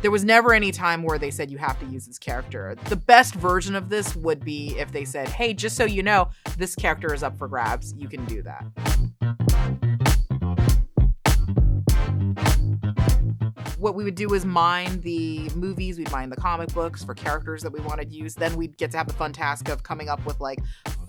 There was never any time where they said you have to use this character. The best version of this would be if they said, hey, just so you know, this character is up for grabs. You can do that. What we would do is mine the movies, we'd mine the comic books for characters that we wanted to use. Then we'd get to have the fun task of coming up with like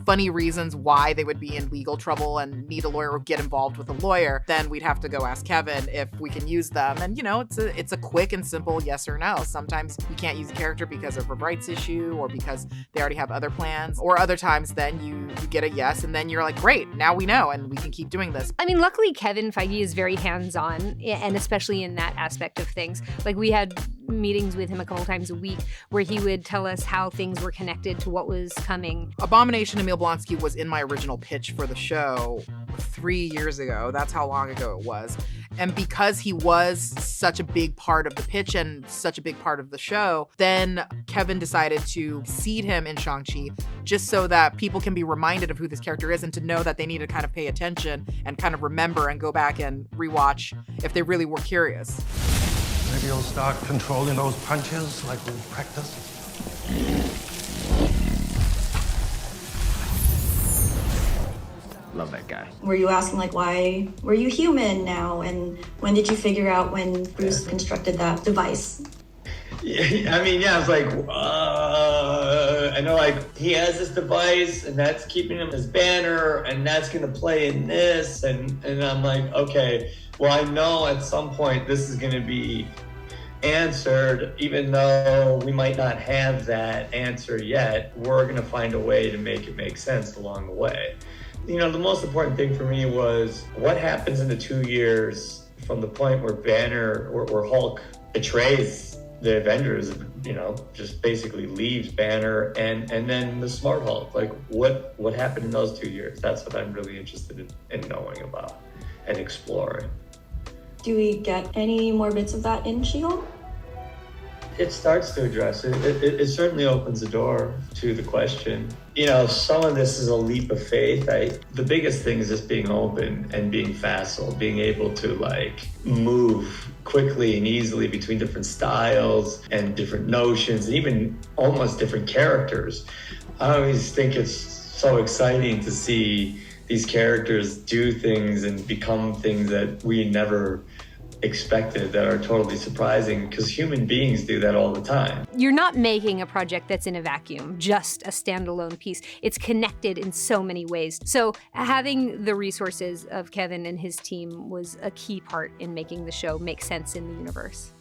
funny reasons why they would be in legal trouble and need a lawyer or get involved with a lawyer. Then we'd have to go ask Kevin if we can use them. And, you know, it's a quick and simple yes or no. Sometimes we can't use a character because of a rights issue or because they already have other plans. Or other times then you get a yes and then you're like, great, now we know and we can keep doing this. I mean, luckily Kevin Feige is very hands-on, and especially in that aspect of things. Like, we had meetings with him a couple times a week where he would tell us how things were connected to what was coming. Abomination, Emil Blonsky was in my original pitch for the show 3 years ago. That's how long ago it was. And because he was such a big part of the pitch and such a big part of the show, then Kevin decided to seed him in Shang-Chi just so that people can be reminded of who this character is and to know that they need to kind of pay attention and kind of remember and go back and rewatch if they really were curious. Maybe you'll start controlling those punches like we practiced. Love that guy. Were you asking, like, why were you human now? And when did you figure out when Bruce constructed that device? Yeah, I mean, yeah, I was like, I know, like, he has this device, and that's keeping him his banner, and that's going to play in this, and I'm like, okay, well, I know at some point this is going to be answered, even though we might not have that answer yet, we're going to find a way to make it make sense along the way. You know, the most important thing for me was what happens in the 2 years from the point where Banner or Hulk betrays the Avengers, you know, just basically leaves Banner, and then the Smart Hulk. Like, what happened in those 2 years? That's what I'm really interested in knowing about and exploring. Do we get any more bits of that in She-Hulk? It starts to address it. It certainly opens the door to the question. You know, some of this is a leap of faith. The biggest thing is just being open and being facile, being able to like move quickly and easily between different styles and different notions and even almost different characters. I always think it's so exciting to see these characters do things and become things that we never expected, that are totally surprising, because human beings do that all the time. You're not making a project that's in a vacuum, just a standalone piece. It's connected in so many ways. So having the resources of Kevin and his team was a key part in making the show make sense in the universe.